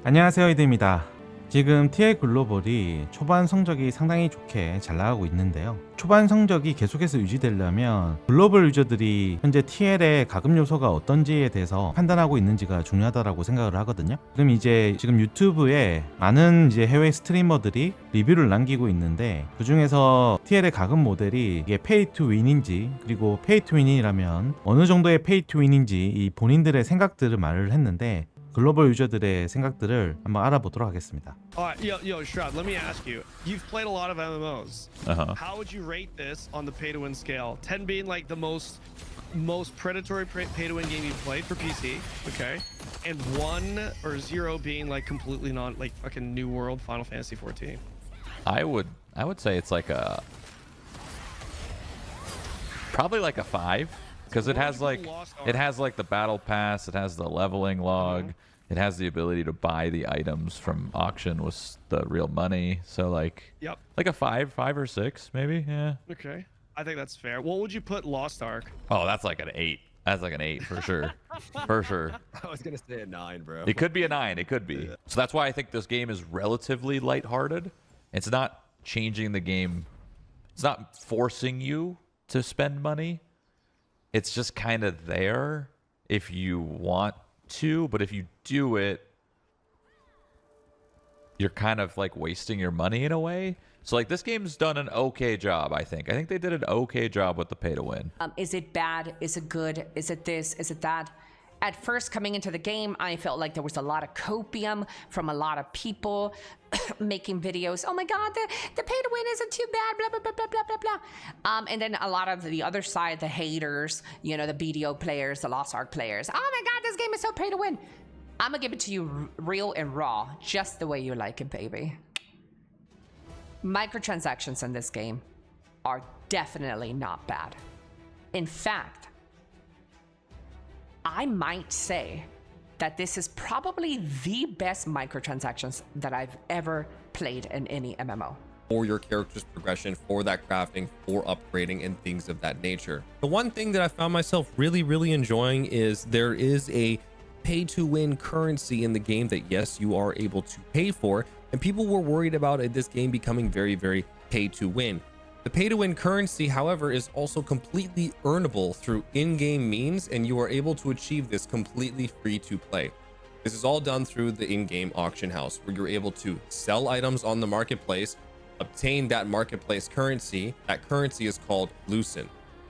안녕하세요, 이드입니다. 지금 TA 글로벌이 초반 성적이 상당히 좋게 잘 나가고 있는데요. 초반 성적이 계속해서 유지되려면 글로벌 유저들이 현재 TL의 가금 요소가 어떤지에 대해서 판단하고 있는지가 중요하다고 생각을 하거든요. 그럼 이제 지금 유튜브에 많은 이제 해외 스트리머들이 리뷰를 남기고 있는데, 그 중에서 TL의 가금 모델이 이게 페이 투 윈인지, 그리고 페이 투 윈이라면 어느 정도의 페이 투 윈인지 이 본인들의 생각들을 말을 했는데, 글로벌 유저들의 생각들을 한번 알아보도록 하겠습니다. Yo, Shroud, let me ask you. You've played a lot of MMOs. How would you rate this on the pay-to-win scale? 10 being like the most predatory pay-to-win game you've played for PC, okay? And 1 or 0 being like completely like fucking New World Final Fantasy 14. I would say it's like probably like a 5. Because it has like the battle pass, it has the leveling log, it has the ability to buy the items from auction with the real money. So like a 5 or 6 maybe. Yeah. Okay, I think that's fair. What would you put Lost Ark? Oh, that's like an 8. That's like an 8 for sure. For sure. I was gonna say a 9, bro. It could be a 9. It could be. So that's why I think this game is relatively lighthearted. It's not changing the game. It's not forcing you to spend money. It's just kind of there if you want to, but if you do it, you're kind of like wasting your money in a way. So like this game's done an okay job, I think. I think they did an okay job with the pay to win. Is it bad? Is it good? Is it this? Is it that? At first, coming into the game, I felt like there was a lot of copium from a lot of people making videos. Oh my God, the pay to win isn't too bad, blah, blah, blah, blah, blah, blah, blah. And then a lot of the other side, the haters, you know, the BDO players, the Lost Ark players. Oh my God, this game is so pay to win. I'm gonna give it to you real and raw, just the way you like it, baby. Microtransactions in this game are definitely not bad. In fact, I might say that this is probably the best microtransactions that I've ever played in any MMO. For your character's progression, for that crafting, for upgrading, and things of that nature. The one thing that I found myself really enjoying is there is a pay-to-win currency in the game that, yes, you are able to pay for, and people were worried about this game becoming very pay-to-win. The pay-to-win currency, however, is also completely earnable through in-game means, and you are able to achieve this completely free to play. This is all done through the in-game auction house, where you're able to sell items on the marketplace, obtain that marketplace currency. That currency is called Lucen.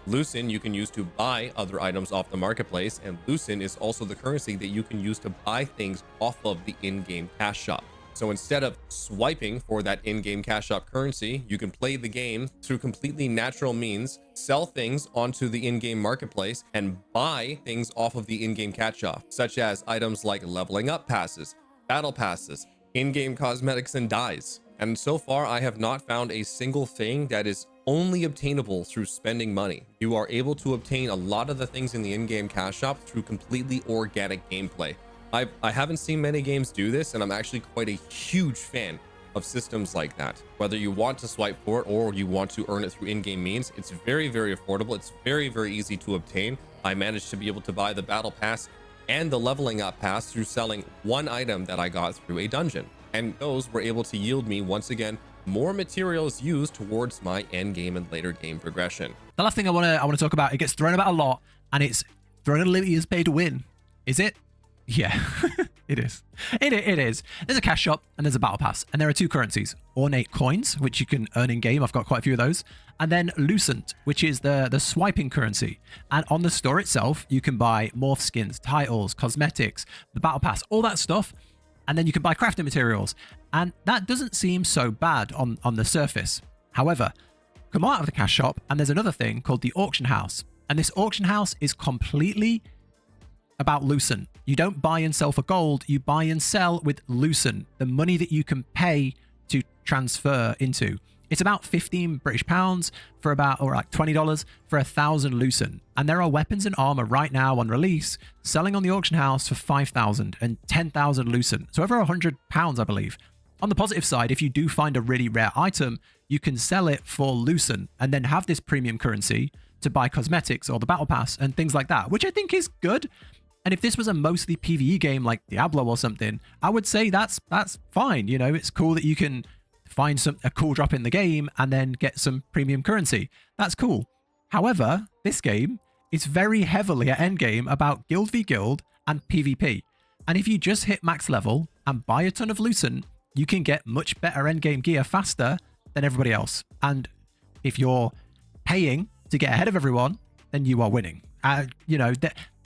Lucen you can use to buy other items off the marketplace, and Lucen is also the currency that you can use to buy things off of the in-game cash shop. So instead of swiping for that in-game cash shop currency, you can play the game through completely natural means, sell things onto the in-game marketplace, and buy things off of the in-game cash shop, such as items like leveling up passes, battle passes, in-game cosmetics, and dyes. And so far, I have not found a single thing that is only obtainable through spending money. You are able to obtain a lot of the things in the in-game cash shop through completely organic gameplay. I haven't seen many games do this, and I'm actually quite a huge fan of systems like that. Whether you want to swipe for it or you want to earn it through in-game means, it's very affordable. It's very easy to obtain. I managed to be able to buy the battle pass and the leveling up pass through selling one item that I got through a dungeon, and those were able to yield me, once again, more materials used towards my end game and later game progression. The last thing I want to talk about, it gets thrown about a lot, and it's throneandliberty is pay to win. Is it? Yeah, it is. It is. There's a cash shop and there's a battle pass, and there are two currencies: ornate coins, which you can earn in game. I've got quite a few of those, and then lucent, which is the swiping currency. And on the store itself, you can buy morph skins, titles, cosmetics, the battle pass, all that stuff, and then you can buy crafting materials. And that doesn't seem so bad on the surface. However, come out of the cash shop, and there's another thing called the auction house, and this auction house is completely about lucent. You don't buy and sell for gold, you buy and sell with lucent, the money that you can pay to transfer into. It's about 15 British pounds for about, or like $20 for 1,000 lucent. And there are weapons and armor right now on release selling on the auction house for 5,000 and 10,000 lucent. So over 100 pounds, I believe. On the positive side, if you do find a really rare item, you can sell it for lucent and then have this premium currency to buy cosmetics or the battle pass and things like that, which I think is good. And if this was a mostly PvE game like Diablo or something, I would say that's fine. You know, it's cool that you can find a cool drop in the game and then get some premium currency. That's cool. However, this game is very heavily at endgame about guild v guild and PvP. And if you just hit max level and buy a ton of Lucent, you can get much better endgame gear faster than everybody else. And if you're paying to get ahead of everyone, then you are winning. You know,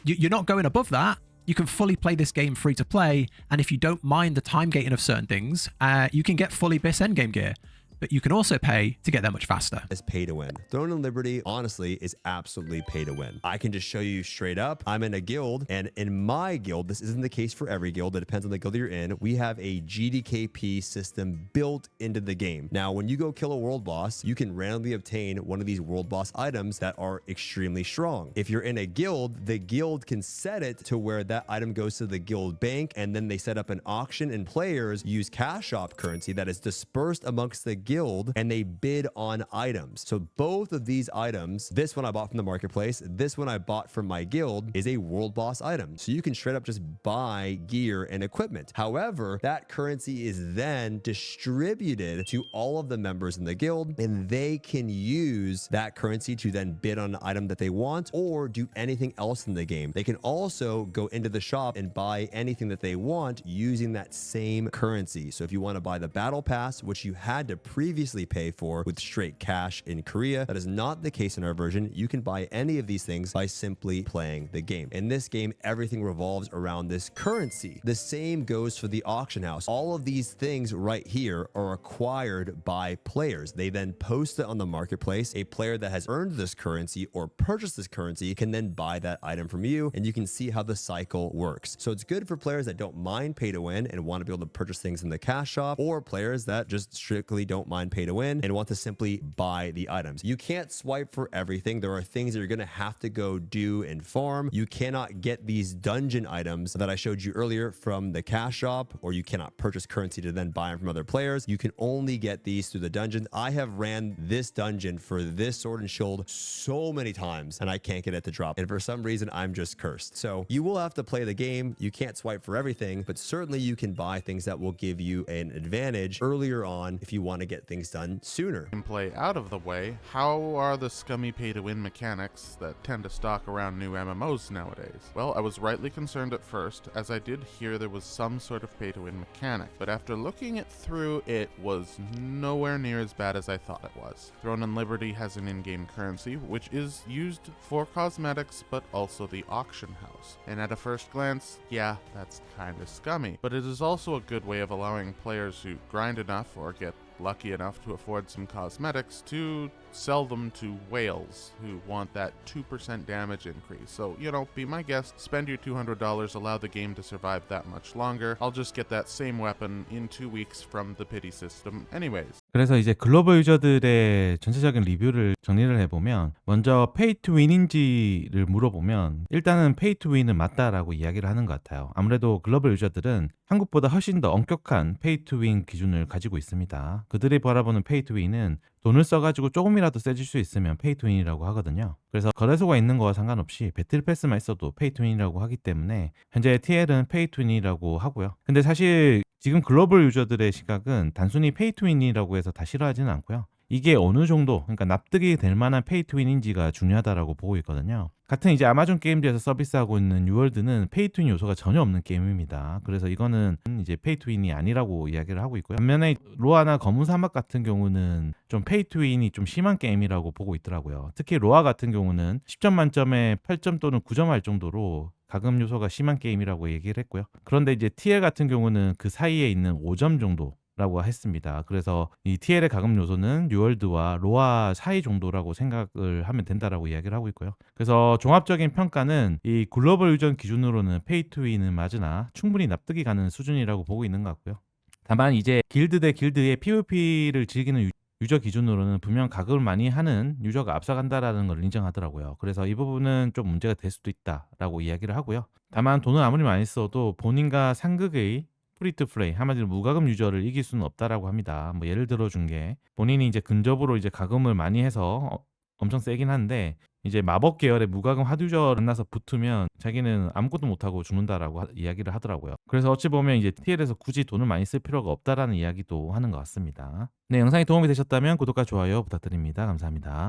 you're not going above that. You can fully play this game free to play, and if you don't mind the time gating of certain things, you can get fully BIS endgame gear. But you can also pay to get there much faster. Is pay to win. Throne and Liberty, honestly, is absolutely pay to win. I can just show you straight up. I'm in a guild, and in my guild, this isn't the case for every guild. It depends on the guild you're in. We have a GDKP system built into the game. Now, when you go kill a world boss, you can randomly obtain one of these world boss items that are extremely strong. If you're in a guild, the guild can set it to where that item goes to the guild bank, and then they set up an auction, and players use cash shop currency that is dispersed amongst the guild, and they bid on items. So both of these items, this one I bought from the marketplace, this one I bought from my guild, is a world boss item. So you can straight up just buy gear and equipment. However, that currency is then distributed to all of the members in the guild, and they can use that currency to then bid on an item that they want or do anything else in the game. They can also go into the shop and buy anything that they want using that same currency. So if you want to buy the battle pass, which you had to previously pay for with straight cash in Korea, that is not the case in our version. You can buy any of these things by simply playing the game. In this game, everything revolves around this currency. The same goes for the auction house. All of these things right here are acquired by players. They then post it on the marketplace. A player that has earned this currency or purchased this currency can then buy that item from you, and you can see how the cycle works. So it's good for players that don't mind pay to win and want to be able to purchase things in the cash shop, or players that just strictly don't mind pay to win and want to simply buy the items. You can't swipe for everything. There are things that you're going to have to go do and farm. You cannot get these dungeon items that I showed you earlier from the cash shop, or you cannot purchase currency to then buy them from other players. You can only get these through the dungeon. I have ran this dungeon for this sword and shield so many times, and I can't get it to drop. And for some reason, I'm just cursed. So you will have to play the game. You can't swipe for everything, but certainly you can buy things that will give you an advantage earlier on if you want to get things done sooner. Play out of the way, how are the scummy pay-to-win mechanics that tend to stalk around new MMOs nowadays? Well, I was rightly concerned at first, as I did hear there was some sort of pay-to-win mechanic, but after looking it through, it was nowhere near as bad as I thought it was. Throne and Liberty has an in-game currency, which is used for cosmetics, but also the auction house. And at a first glance, yeah, that's kinda scummy, but it is also a good way of allowing players who grind enough or get lucky enough to afford some cosmetics to sell them to whales who want that 2% damage increase. So, you know, be my guest, spend your $200, allow the game to survive that much longer. I'll just get that same weapon in 2 weeks from the pity system anyways. 그래서 이제 글로벌 유저들의 전체적인 리뷰를 정리를 해보면, 먼저 페이 투 윈인지를 물어보면 일단은 페이 투 윈은 맞다라고 이야기를 하는 것 같아요. 아무래도 글로벌 유저들은 한국보다 훨씬 더 엄격한 페이 투 윈 기준을 가지고 있습니다. 그들이 바라보는 페이 투 윈은 돈을 써가지고 조금이라도 세질 수 있으면 페이 투 윈이라고 하거든요. 그래서 거래소가 있는 거와 상관없이 배틀 패스만 있어도 페이 투 윈이라고 하기 때문에 현재 TL은 페이 투 윈이라고 하고요. 근데 사실 지금 글로벌 유저들의 시각은 단순히 페이 투 윈이라고 해서 다 싫어하지는 않고요. 이게 어느 정도, 그러니까 납득이 될 만한 페이 투 윈인지가 중요하다라고 보고 있거든요. 같은 이제 아마존 게임즈에서 서비스하고 있는 유월드는 페이 투 윈 요소가 전혀 없는 게임입니다. 그래서 이거는 이제 페이 투 윈이 아니라고 이야기를 하고 있고요. 반면에 로아나 검은 사막 같은 경우는 좀 페이 투 윈이 좀 심한 게임이라고 보고 있더라고요. 특히 로아 같은 경우는 10점 만점에 8점 또는 9점 할 정도로 가금 요소가 심한 게임이라고 얘기를 했고요. 그런데 이제 TL 같은 경우는 그 사이에 있는 5점 정도 라고 했습니다. 그래서 이 TL의 가금 요소는 뉴월드와 로아 사이 정도라고 생각을 하면 된다라고 이야기를 하고 있고요. 그래서 종합적인 평가는 이 글로벌 유저 기준으로는 페이 투 윈은 맞으나 충분히 납득이 가는 수준이라고 보고 있는 것 같고요. 다만 이제 길드 대 길드의 PVP를 즐기는 유저 기준으로는 분명 가금을 많이 하는 유저가 앞서간다라는 걸 인정하더라고요. 그래서 이 부분은 좀 문제가 될 수도 있다라고 이야기를 하고요. 다만 돈을 아무리 많이 써도 본인과 상극의 프리투플레이, 한마디로 무가금 유저를 이길 수는 없다라고 합니다. 뭐 예를 들어준 게 본인이 이제 근접으로 이제 가금을 많이 해서 엄청 세긴 한데 이제 마법 계열의 무과금 핫유저 만나서 붙으면 자기는 아무것도 못하고 죽는다라고 이야기를 하더라고요. 그래서 어찌 보면 이제 TL에서 굳이 돈을 많이 쓸 필요가 없다라는 이야기도 하는 것 같습니다. 네, 영상이 도움이 되셨다면 구독과 좋아요 부탁드립니다. 감사합니다.